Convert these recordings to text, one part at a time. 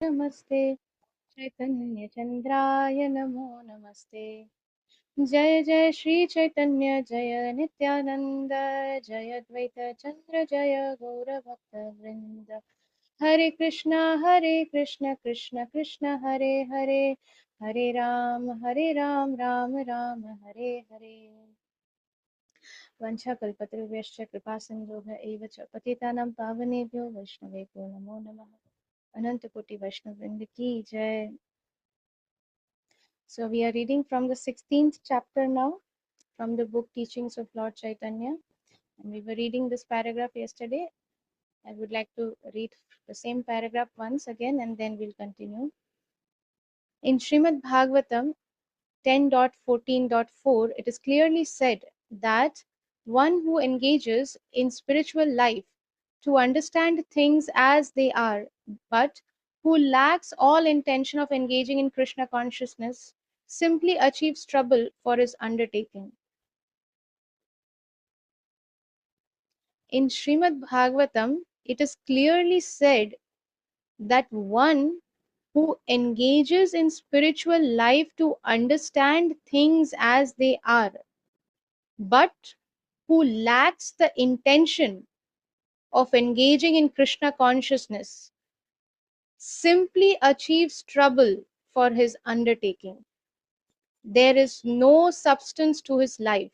नमस्ते चैतन्य चंद्राय नमो नमस्ते। जय जय श्री चैतन्य जय नित्यानंद जय द्वैत चंद्र जय गौर भक्त वृंद। हरे कृष्ण कृष्ण कृष्ण हरे हरे, हरे राम राम राम हरे हरे। वंशाकल्पतरुभ्यश्च कृपा सिन्धुभ्य एव च पतितानां पावनेभ्यो वैष्णवेभ्यो नमो नमः। अनंत कोटि वैष्णव वृंद की जय। So we are reading from the 16th chapter now from the book Teachings of Lord Caitanya, and we were reading this paragraph yesterday. I would like to read the same paragraph once again and then we'll continue. In Srimad Bhagavatam 10.14.4, it is clearly said that one who engages in spiritual life to understand things as they are, but who lacks all intention of engaging in Krishna consciousness, simply achieves trouble for his undertaking. In Srimad Bhagavatam, it is clearly said that one who engages in spiritual life to understand things as they are, but who lacks the intention of engaging in Krishna consciousness, simply achieves trouble for his undertaking. There is no substance to his life.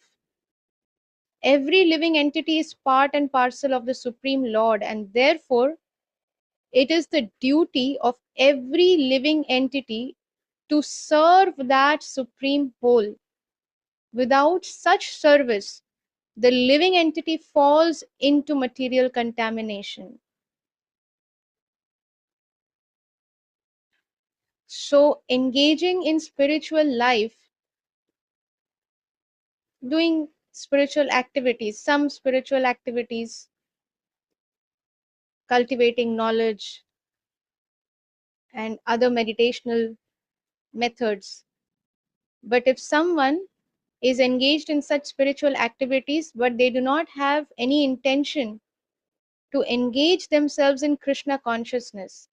Every living entity is part and parcel of the Supreme Lord, and therefore it is the duty of every living entity to serve that Supreme Whole. Without such service, the living entity falls into material contamination. So, engaging in spiritual life, doing spiritual activities, some spiritual activities, cultivating knowledge, and other meditational methods. But if someone is engaged in such spiritual activities, but they do not have any intention to engage themselves in Krishna consciousness,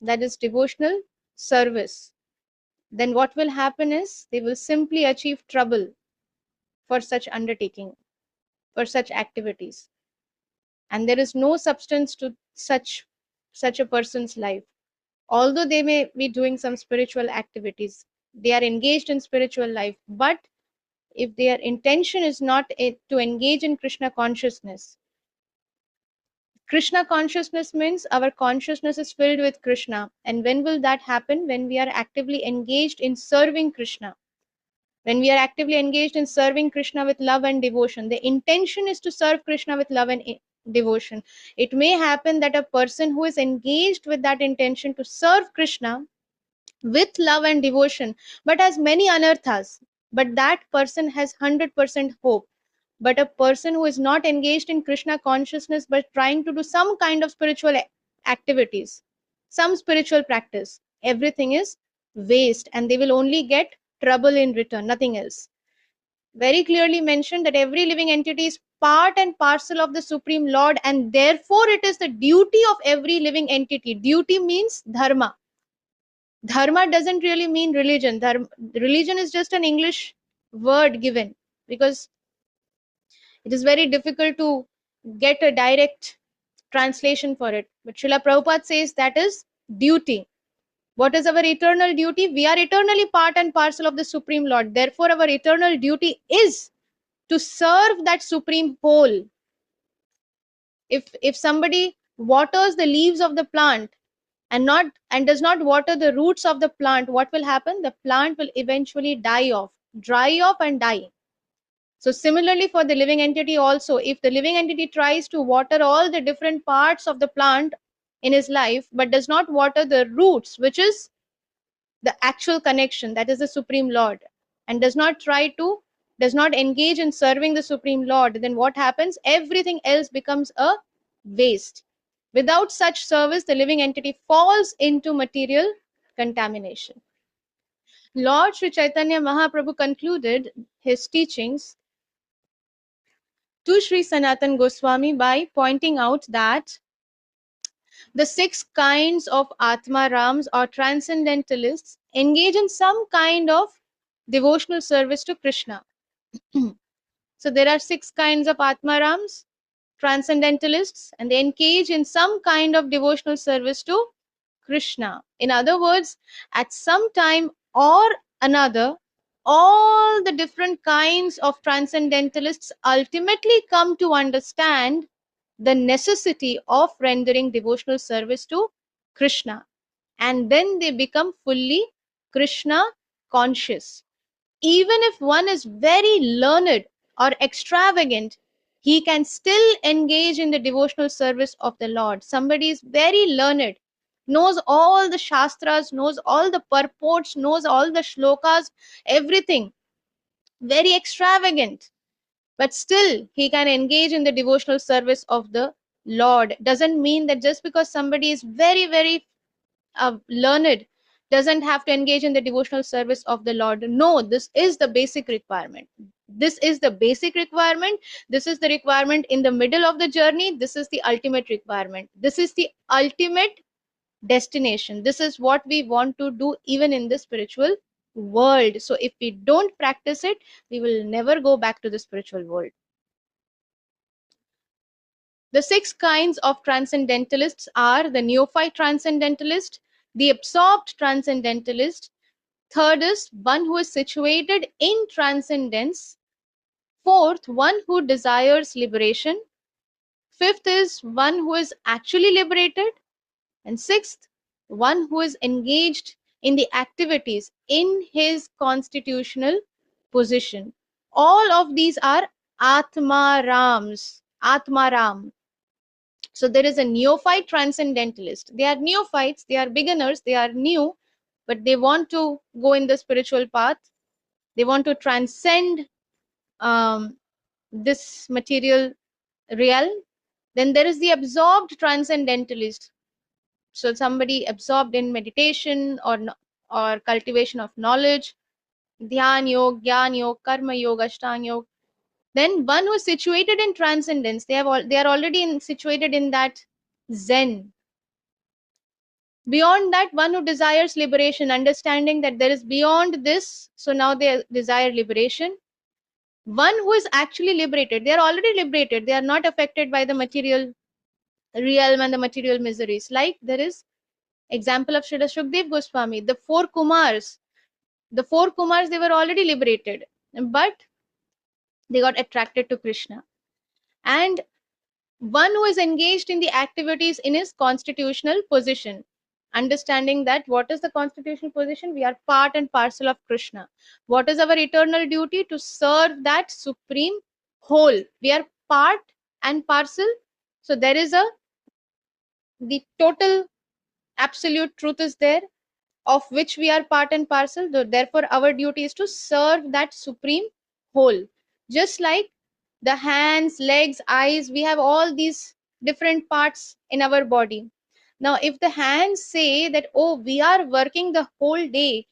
that is devotional service, then what will happen is they will simply achieve trouble for such undertaking, for such activities. And there is no substance to such a person's life. Although they may be doing some spiritual activities, they are engaged in spiritual life, but if their intention is not to engage in Krishna consciousness. Krishna consciousness means our consciousness is filled with Krishna. And when will that happen? When we are actively engaged in serving Krishna. When we are actively engaged in serving Krishna with love and devotion. The intention is to serve Krishna with love and devotion. It may happen that a person who is engaged with that intention to serve Krishna with love and devotion, but has many anarthas, but that person has 100% hope. But a person who is not engaged in Krishna consciousness but trying to do some kind of spiritual activities, some spiritual practice, everything is waste and they will only get trouble in return, nothing else. Very clearly mentioned that every living entity is part and parcel of the Supreme Lord, and therefore it is the duty of every living entity. Duty means dharma. Dharma doesn't really mean religion. Religion is just an English word given because it is very difficult to get a direct translation for it. But Srila Prabhupada says that is duty. What is our eternal duty? We are eternally part and parcel of the Supreme Lord. Therefore, our eternal duty is to serve that Supreme Whole. If somebody waters the leaves of the plant and does not water the roots of the plant, what will happen? The plant will eventually die off, dry off and die. So similarly for the living entity also, if the living entity tries to water all the different parts of the plant in his life but does not water the roots, which is the actual connection, that is the Supreme Lord, and does not engage in serving the Supreme Lord, then what happens? Everything else becomes a waste. Without such service, the living entity falls into material contamination. Lord Sri Chaitanya Mahaprabhu concluded his teachings to Sri Sanatan Goswami by pointing out that The six kinds of Atmarams or transcendentalists engage in some kind of devotional service to Krishna. So there are six kinds of Atmarams, transcendentalists, and they engage in some kind of devotional service to Krishna. In other words, at some time or another, all the different kinds of transcendentalists ultimately come to understand the necessity of rendering devotional service to Krishna. And then they become fully Krishna conscious. Even if one is very learned or extravagant, he can still engage in the devotional service of the Lord. Somebody is very learned, knows all the shastras, knows all the purports, knows all the shlokas, everything, very extravagant, but still he can engage in the devotional service of the Lord. Doesn't mean that just because somebody is very learned doesn't have to engage in the devotional service of the Lord. No, this is the basic requirement. This is the basic requirement. This is the requirement in the middle of the journey. This is the ultimate requirement. This is the ultimate destination. This is what we want to do even in the spiritual world. So if we don't practice it, we will never go back to the spiritual world. The six kinds of transcendentalists are the neophyte transcendentalist, the absorbed transcendentalist, third is one who is situated in transcendence, fourth, one who desires liberation, fifth is one who is actually liberated, and sixth, one who is engaged in the activities in his constitutional position. All of these are Atmarams. Atmaram. So there is a neophyte transcendentalist. They are neophytes, they are beginners, they are new, but they want to go in the spiritual path. They want to transcend this material realm. Then there is the absorbed transcendentalist. So somebody absorbed in meditation or cultivation of knowledge, dhyan yoga, gyan yoga, karma yoga, ashtanga yoga. Then one who is situated in transcendence, they are already situated in that Zen. Beyond that, one who desires liberation, understanding that there is beyond this, so now they desire liberation. One who is actually liberated, they are already liberated, they are not affected by the material realm and the material miseries. Like there is example of Srila Shukdev Goswami, the four Kumars. The four Kumars, they were already liberated, but they got attracted to Krishna. And one who is engaged in the activities in his constitutional position, understanding that what is the constitutional position, we are part and parcel of Krishna. What is our eternal duty? To serve that supreme whole. We are part and parcel. So there is the total absolute truth is there, of which we are part and parcel. Therefore our duty is to serve that supreme whole. Just like the hands, legs, eyes, we have all these different parts in our body. Now if the hands say that, oh, we are working the whole day,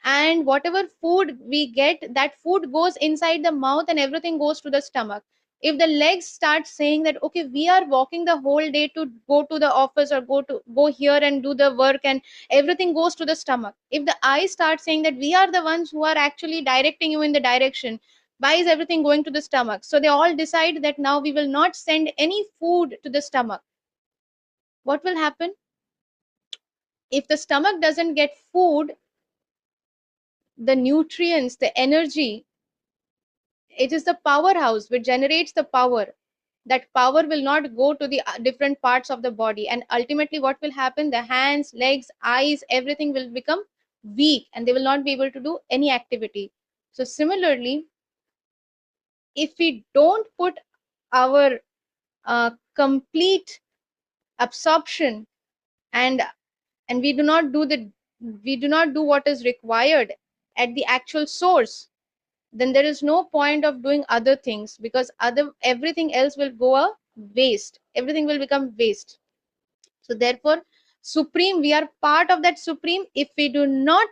and whatever food we get, that food goes inside the mouth and everything goes to the stomach. If the legs start saying that, okay, we are walking the whole day to go to the office or go here and do the work, and everything goes to the stomach. If the eyes start saying that we are the ones who are actually directing you in the direction, why is everything going to the stomach? So they all decide that now we will not send any food to the stomach. What will happen? If the stomach doesn't get food, the nutrients, the energy, it is the powerhouse which generates the power. That power will not go to the different parts of the body, and ultimately what will happen, the hands, legs, eyes, everything will become weak and they will not be able to do any activity. So similarly, if we don't put our complete absorption, and we do not do what is required at the actual source, then there is no point of doing other things, because everything else will go a waste. Everything will become waste. So therefore, supreme, we are part of that supreme. If we do not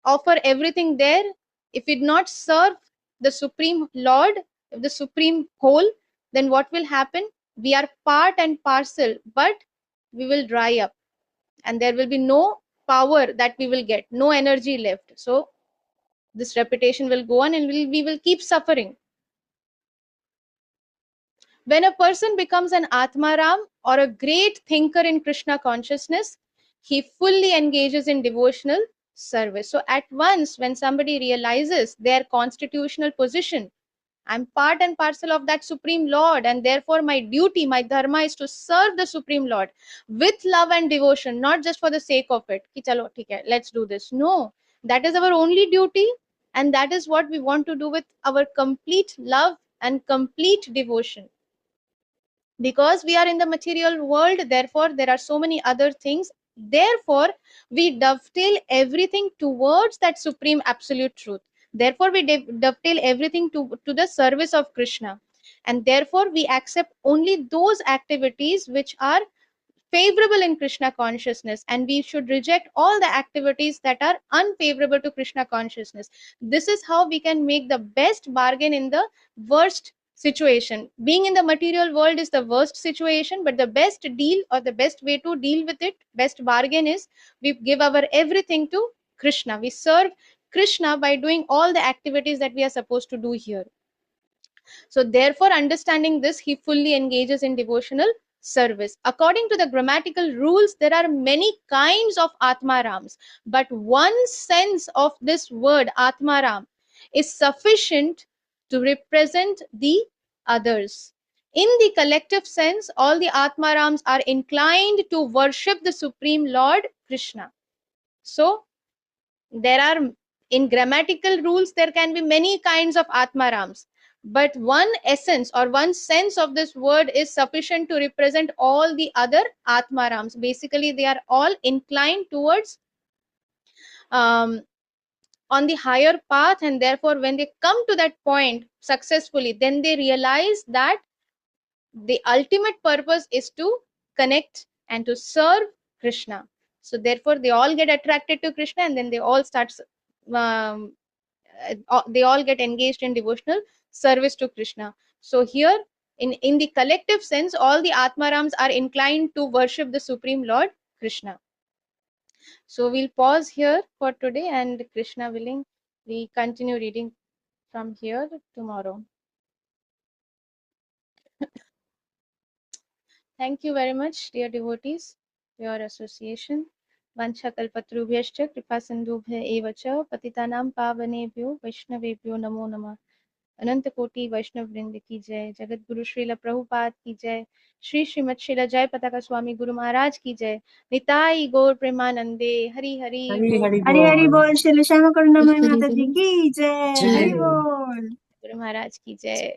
offer everything there, if we do not serve the supreme Lord, the supreme whole, then what will happen? We are part and parcel, but we will dry up, and there will be no power that we will get, no energy left. So this repetition will go on, and we will keep suffering. When a person becomes an Atmaram or a great thinker in Krishna consciousness, he fully engages in devotional service. So at once, when somebody realizes their constitutional position, I'm part and parcel of that Supreme Lord, and therefore my duty, my dharma is to serve the Supreme Lord with love and devotion, not just for the sake of it. Ki chalo, theek hai, let's do this. No, that is our only duty, and that is what we want to do with our complete love and complete devotion. Because we are in the material world, therefore there are so many other things. Therefore, we dovetail everything towards that supreme absolute truth. Therefore, we dovetail everything to the service of Krishna. And therefore, we accept only those activities which are favorable in Krishna consciousness, and we should reject all the activities that are unfavorable to Krishna consciousness. This is how we can make the best bargain in the worst situation. Being in the material world is the worst situation, but the best deal or the best way to deal with it, best bargain, is we give our everything to Krishna. We serve Krishna by doing all the activities that we are supposed to do here. So therefore, understanding this, he fully engages in devotional service. According to the grammatical rules, there are many kinds of Atmarams, but one sense of this word Atmaram is sufficient to represent the others. In the collective sense, all the Atmarams are inclined to worship the Supreme Lord Krishna. So there are, in grammatical rules, there can be many kinds of Atmarams, but one essence or one sense of this word is sufficient to represent all the other Atmarams. Basically, they are all inclined towards on the higher path, and therefore when they come to that point successfully, then they realize that the ultimate purpose is to connect and to serve Krishna. So therefore they all get attracted to Krishna, and then they all start um, they all get engaged in devotional service to Krishna. So here, in the collective sense, all the Atmarams are inclined to worship the Supreme Lord Krishna. So we'll pause here for today, and Krishna willing, we continue reading from here tomorrow. Thank you very much, dear devotees, for your association. Vanchakalpatrubhyascha kripa sindhubhya eva cha patitanam pavanebhyo vaishnavebhyo namo namah. अनंत कोटि वैष्णव वृंद की जय। जगत गुरु श्रील प्रभुपाद की जय। श्री श्रीमद श्रील जय पताका स्वामी गुरु महाराज की जय। निताई गौर प्रेमानंदे। हरि हरि हरि हरि बोल। श्री श्याम करुणामय माता जी की जय। हरि बोल। गुरु महाराज की जय।